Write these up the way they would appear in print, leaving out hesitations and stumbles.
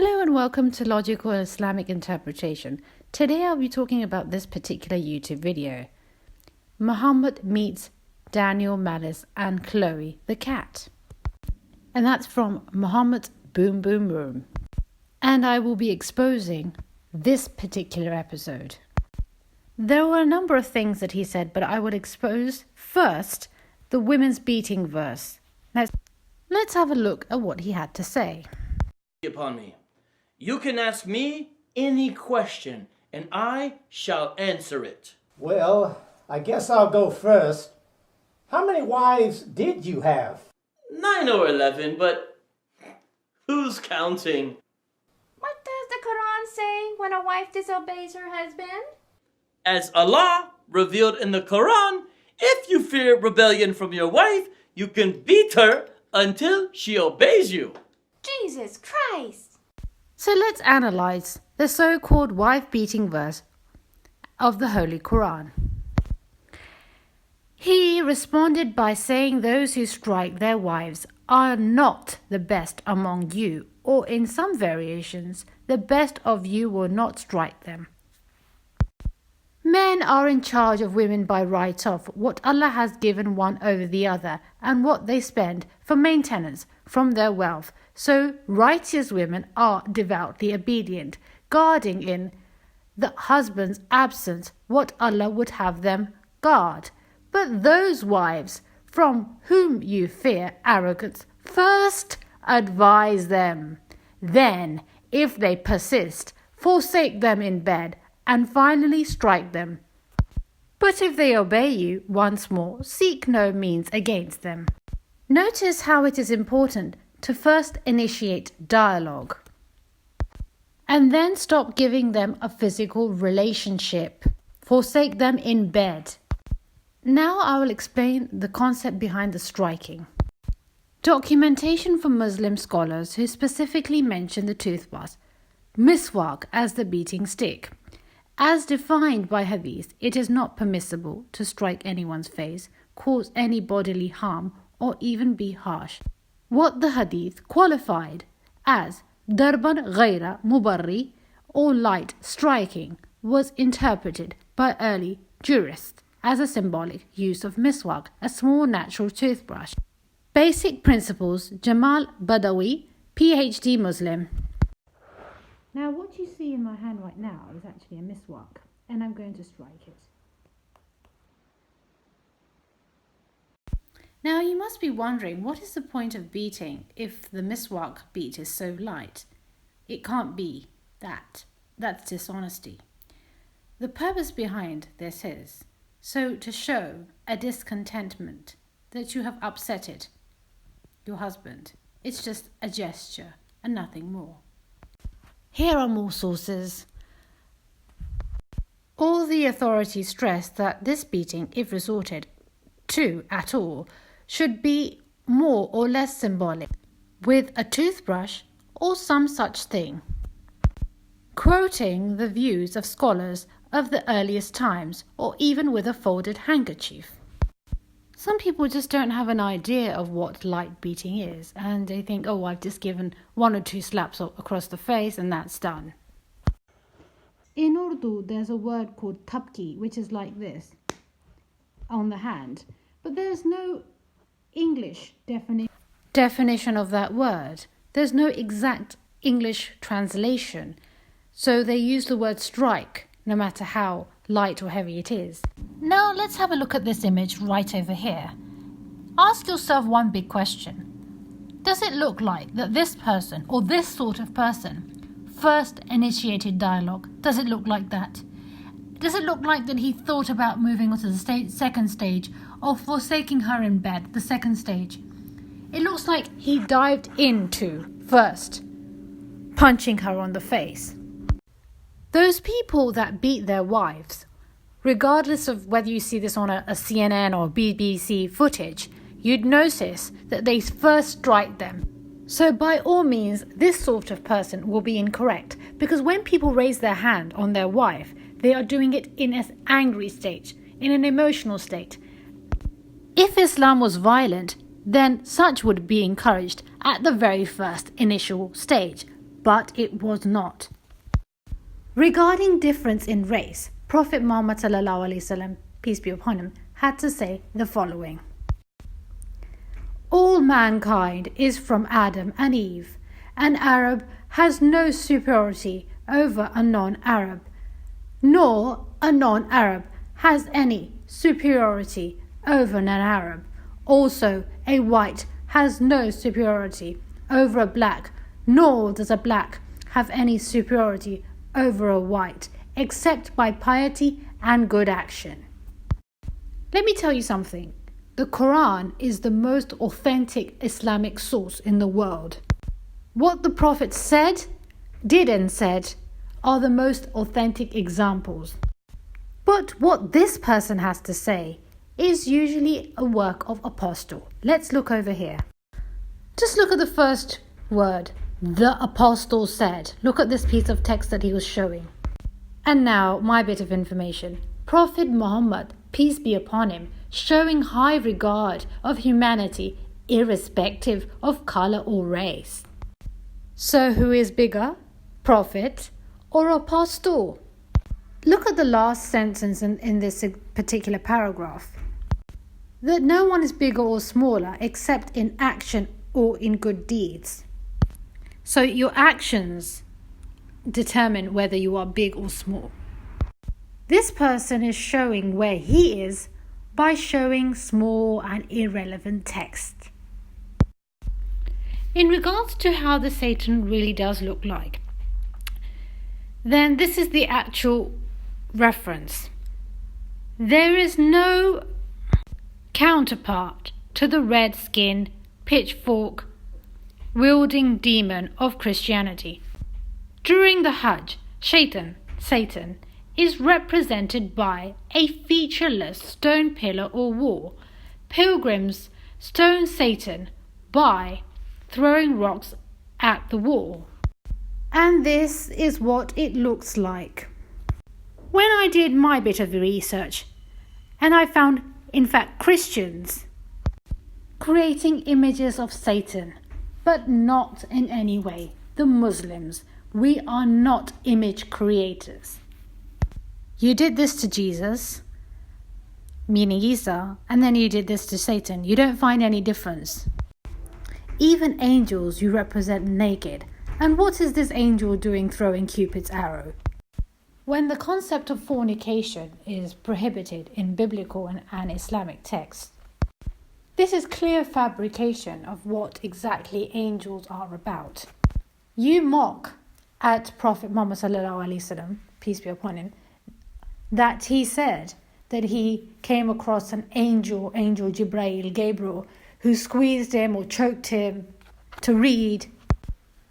Hello and welcome to Logical Islamic Interpretation. Today I'll be talking about this particular YouTube video. Muhammad meets Daniel Malice and Chloe the cat. And that's from Muhammad's Boom Boom Room. And I will be exposing this particular episode. There were a number of things that he said, but I would expose first the women's beating verse. Let's have a look at what he had to say. Upon me. You can ask me any question, and I shall answer it. Well, I guess I'll go first. How many wives did you have? 9 or 11, but who's counting? What does the Quran say when a wife disobeys her husband? As Allah revealed in the Quran, if you fear rebellion from your wife, you can beat her until she obeys you. Jesus Christ! So let's analyze the so-called wife-beating verse of the Holy Quran. He responded by saying those who strike their wives are not the best among you, or in some variations, the best of you will not strike them. Men are in charge of women by right of what Allah has given one over the other and what they spend for maintenance from their wealth. So righteous women are devoutly obedient, guarding in the husband's absence what Allah would have them guard. But those wives from whom you fear arrogance, first advise them. Then, if they persist, forsake them in bed, and finally strike them. But if they obey you once more, seek no means against them. Notice how it is important to first initiate dialogue and then stop giving them a physical relationship. Forsake them in bed. Now I will explain the concept behind the striking. Documentation from Muslim scholars who specifically mention the toothbrush, miswak, as the beating stick. As defined by Hadith, it is not permissible to strike anyone's face, cause any bodily harm, or even be harsh. What the Hadith qualified as darban ghaira mubarri, or light striking, was interpreted by early jurists as a symbolic use of miswak, a small natural toothbrush. Basic principles, Jamal Badawi, PhD Muslim. Now what you see in my hand right now is actually a miswak, and I'm going to strike it. Now you must be wondering, what is the point of beating if the miswak beat is so light? It can't be that. That's dishonesty. The purpose behind this is so to show a discontentment that you have upset it, your husband. It's just a gesture and nothing more. Here are more sources. All the authorities stress that this beating, if resorted to at all, should be more or less symbolic, with a toothbrush or some such thing. Quoting the views of scholars of the earliest times, or even with a folded handkerchief. Some people just don't have an idea of what light beating is, and they think, oh, I've just given 1 or 2 slaps across the face and that's done. In Urdu, there's a word called tabki, which is like this, on the hand, but there's no English definition of that word. There's no exact English translation, so they use the word strike, no matter how light or heavy it is. Now let's have a look at this image right over here. Ask yourself one big question. Does it look like that this person, or this sort of person, first initiated dialogue? Does it look like that? Does it look like that he thought about moving on to the second stage, or forsaking her in bed, the second stage? It looks like he dived into first, punching her on the face. Those people that beat their wives, regardless of whether you see this on a CNN or BBC footage, you'd notice that they first strike them. So by all means, this sort of person will be incorrect, because when people raise their hand on their wife, they are doing it in an angry state, in an emotional state. If Islam was violent, then such would be encouraged at the very first initial stage. but it was not. Regarding difference in race, Prophet Muhammad ﷺ, peace be upon him, had to say the following. All mankind is from Adam and Eve. An Arab has no superiority over a non-Arab, nor a non-Arab has any superiority over an Arab. Also, a white has no superiority over a black, nor does a black have any superiority over a white, except by piety and good action. Let me tell you something. The Quran is the most authentic Islamic source in the world. What the Prophet said, did and said are the most authentic examples. But what this person has to say is usually a work of apostle. Let's look over here. Just look at the first word, the apostle said. Look at this piece of text that he was showing. And now, my bit of information. Prophet Muhammad, peace be upon him, showing high regard of humanity irrespective of colour or race. So who is bigger, prophet or apostle? Look at the last sentence in this particular paragraph. That no one is bigger or smaller except in action or in good deeds. So your actions determine whether you are big or small. This person is showing where he is by showing small and irrelevant text. In regards to how the Satan really does look like, then this is the actual reference. There is no counterpart to the red-skinned, pitchfork wielding demon of Christianity. During the Hajj, Satan is represented by a featureless stone pillar or wall. Pilgrims stone Satan by throwing rocks at the wall. And this is what it looks like. When I did my bit of research, and I found, in fact, Christians creating images of Satan, but not in any way the Muslims. We are not image creators. You did this to Jesus, meaning Isa, and then you did this to Satan. You don't find any difference. Even angels you represent naked. And what is this angel doing throwing Cupid's arrow? When the concept of fornication is prohibited in biblical and Islamic texts, this is clear fabrication of what exactly angels are about. You mock at Prophet Muhammad ﷺ, peace be upon him, that he said that he came across an angel Gabriel, who squeezed him or choked him to read.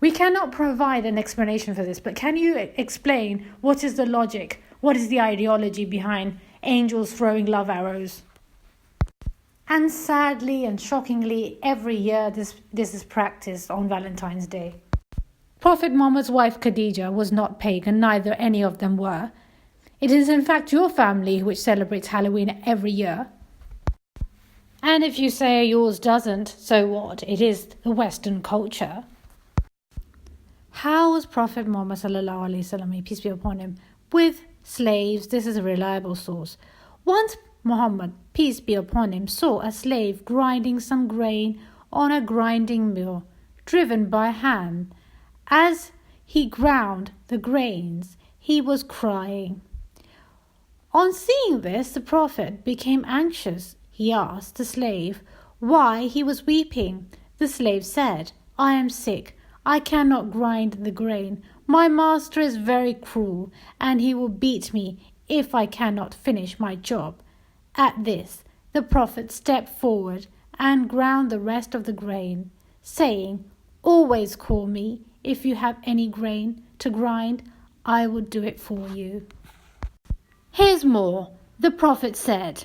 We cannot provide an explanation for this, but can you explain what is the logic, what is the ideology behind angels throwing love arrows? And sadly and shockingly, every year this is practiced on Valentine's Day. Prophet Muhammad's wife Khadija was not pagan, neither any of them were. It is in fact your family which celebrates Halloween every year. And if you say yours doesn't, so what? It is the Western culture. How was Prophet Muhammad ﷺ, peace be upon him, with slaves? This is a reliable source. Once Muhammad, peace be upon him, saw a slave grinding some grain on a grinding mill, driven by hand. As he ground the grains, he was crying. On seeing this, the Prophet became anxious. He asked the slave why he was weeping. The slave said, "I am sick. I cannot grind the grain. My master is very cruel, and he will beat me if I cannot finish my job." At this, the Prophet stepped forward and ground the rest of the grain, saying, "Always call me if you have any grain to grind. I will do it for you." Here's more. The Prophet said,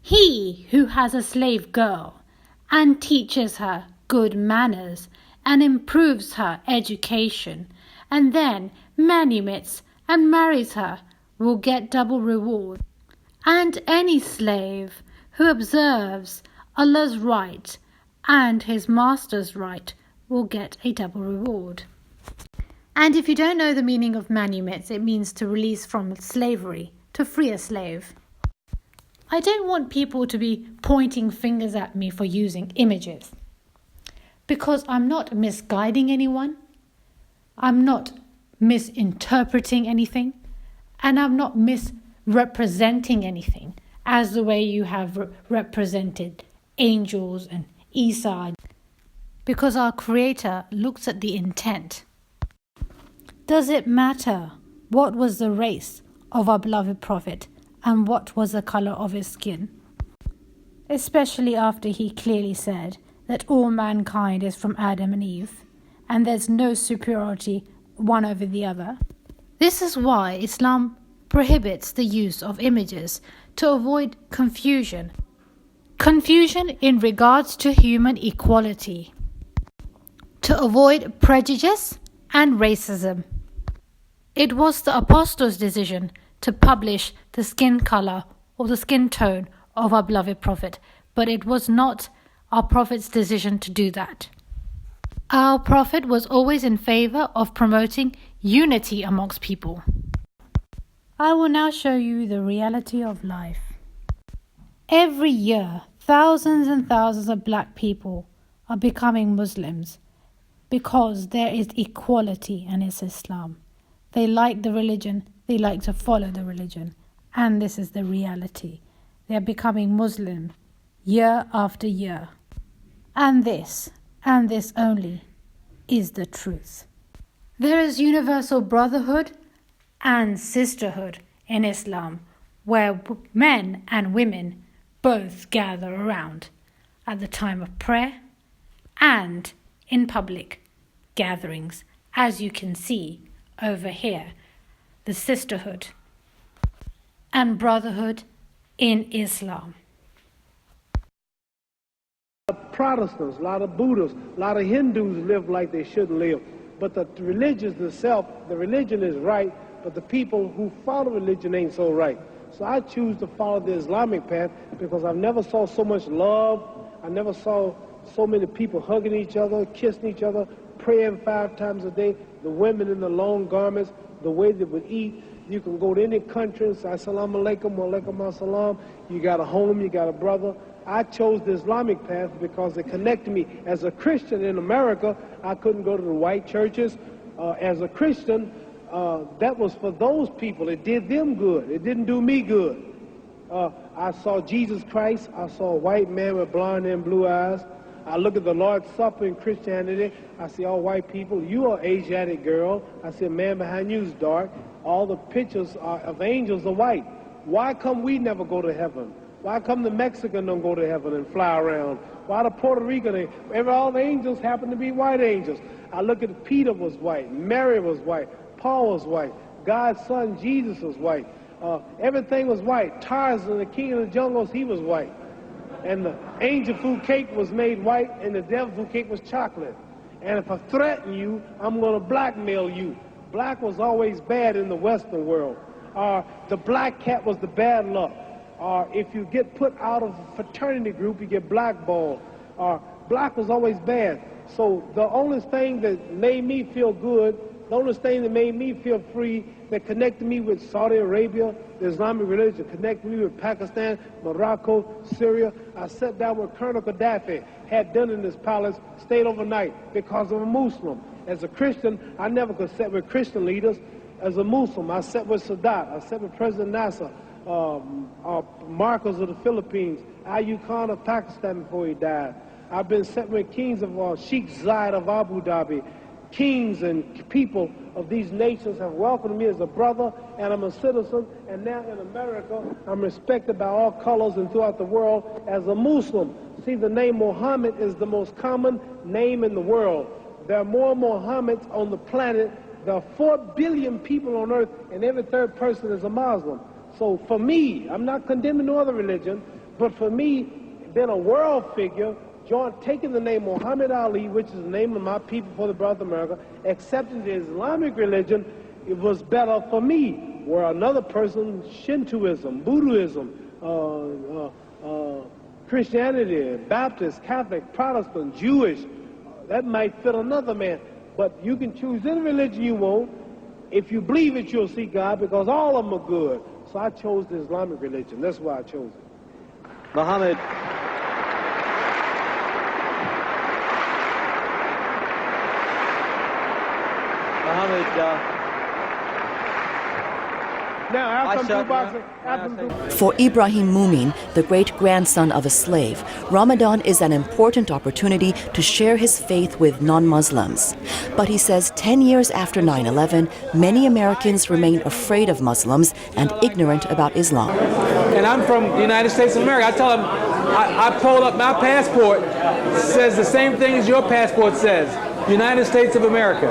"He who has a slave girl and teaches her good manners and improves her education, and then manumits and marries her, will get double reward. And any slave who observes Allah's right and his master's right will get a double reward." And if you don't know the meaning of manumits, it means to release from slavery, to free a slave. I don't want people to be pointing fingers at me for using images, because I'm not misguiding anyone, I'm not misinterpreting anything, and I'm not misrepresenting anything as the way you have represented angels and Isa, because our Creator looks at the intent. Does it matter what was the race of our beloved Prophet and what was the color of his skin? Especially after he clearly said that all mankind is from Adam and Eve, and there's no superiority one over the other. This is why Islam prohibits the use of images to avoid confusion. Confusion in regards to human equality, to avoid prejudice and racism. It was the Apostles' decision to publish the skin color or the skin tone of our beloved Prophet, but it was not our Prophet's decision to do that. Our Prophet was always in favor of promoting unity amongst people. I will now show you the reality of life. Every year, thousands and thousands of black people are becoming Muslims because there is equality in Islam. They like the religion, they like to follow the religion, and this is the reality. They are becoming Muslim year after year. And this only, is the truth. There is universal brotherhood and sisterhood in Islam, where men and women both gather around at the time of prayer and in public gatherings, as you can see over here, the sisterhood and brotherhood in Islam. Protestants, a lot of Buddhists, a lot of Hindus live like they shouldn't live. But the religion itself, the religion is right, but the people who follow religion ain't so right. So I choose to follow the Islamic path because I never saw so much love. I never saw so many people hugging each other, kissing each other, praying 5 times a day, the women in the long garments, the way they would eat. You can go to any country and say, Assalamu alaikum, wa alaikum assalam. You got a home, you got a brother. I chose the Islamic path because it connected me. As a Christian in America, I couldn't go to the white churches. As a Christian, that was for those people. It did them good. It didn't do me good. I saw Jesus Christ. I saw a white man with blonde and blue eyes. I look at the Lord's Supper in Christianity. I see all white people. You are Asiatic girl. I see a man behind you is dark. All the pictures of angels are white. Why come we never go to heaven? Why come the Mexican don't go to heaven and fly around? Why the Puerto Rican, all the angels happen to be white angels? I look at Peter was white, Mary was white, Paul was white, God's son Jesus was white. Everything was white. Tarzan, the king of the jungles, he was white. And the angel food cake was made white, and the devil food cake was chocolate. And if I threaten you, I'm going to blackmail you. Black was always bad in the Western world. The black cat was the bad luck. If you get put out of a fraternity group, you get blackballed. Black was always bad. So the only thing that made me feel good, the only thing that made me feel free, that connected me with Saudi Arabia, the Islamic religion, connected me with Pakistan, Morocco, Syria. I sat down with Colonel Gaddafi, had dinner in his palace, stayed overnight because I'm a Muslim. As a Christian, I never could sit with Christian leaders. As a Muslim, I sat with Sadat, I sat with President Nasser, Marcos of the Philippines, Ayub Khan of Pakistan before he died. I've been sitting with kings of Sheikh Zayed of Abu Dhabi. Kings and people of these nations have welcomed me as a brother, and I'm a citizen, and now in America, I'm respected by all colors and throughout the world as a Muslim. See, the name Muhammad is the most common name in the world. There are more Muhammads on the planet. There are 4 billion people on earth, and every 3rd person is a Muslim. So for me, I'm not condemning no other religion, but for me, being a world figure, taking the name Muhammad Ali, which is the name of my people for the brother of America, accepting the Islamic religion, it was better for me. Where another person, Shintoism, Buddhism, Christianity, Baptist, Catholic, Protestant, Jewish, that might fit another man. But you can choose any religion you want. If you believe it, you'll see God, because all of them are good. So I chose the Islamic religion. That's why I chose it. Muhammad. For Ibrahim Mumin, the great-grandson of a slave, Ramadan is an important opportunity to share his faith with non-Muslims. But he says 10 years after 9/11, many Americans remain afraid of Muslims and ignorant about Islam. And I'm from the United States of America. I tell them, I pull up my passport, says the same thing as your passport says, United States of America.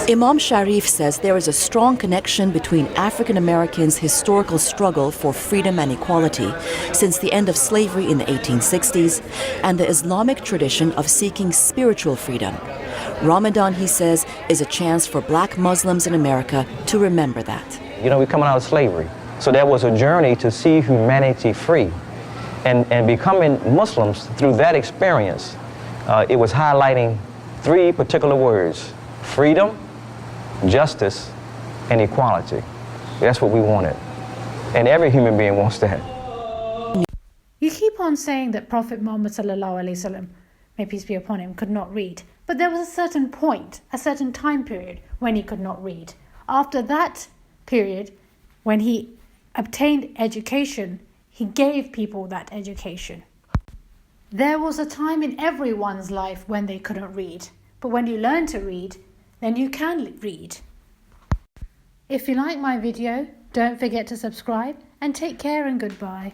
Imam Sharif says there is a strong connection between African Americans' historical struggle for freedom and equality since the end of slavery in the 1860s and the Islamic tradition of seeking spiritual freedom. Ramadan, he says, is a chance for black Muslims in America to remember that. You know, we're coming out of slavery, so there was a journey to see humanity free. And becoming Muslims through that experience, it was highlighting three particular words: freedom, justice, and equality. That's what we wanted. And every human being wants that. You keep on saying that Prophet Muhammad ﷺ, may peace be upon him, could not read. But there was a certain point, a certain time period when he could not read. After that period, when he obtained education, he gave people that education. There was a time in everyone's life when they couldn't read. But when you learn to read, then you can read. If you like my video, don't forget to subscribe and take care and goodbye.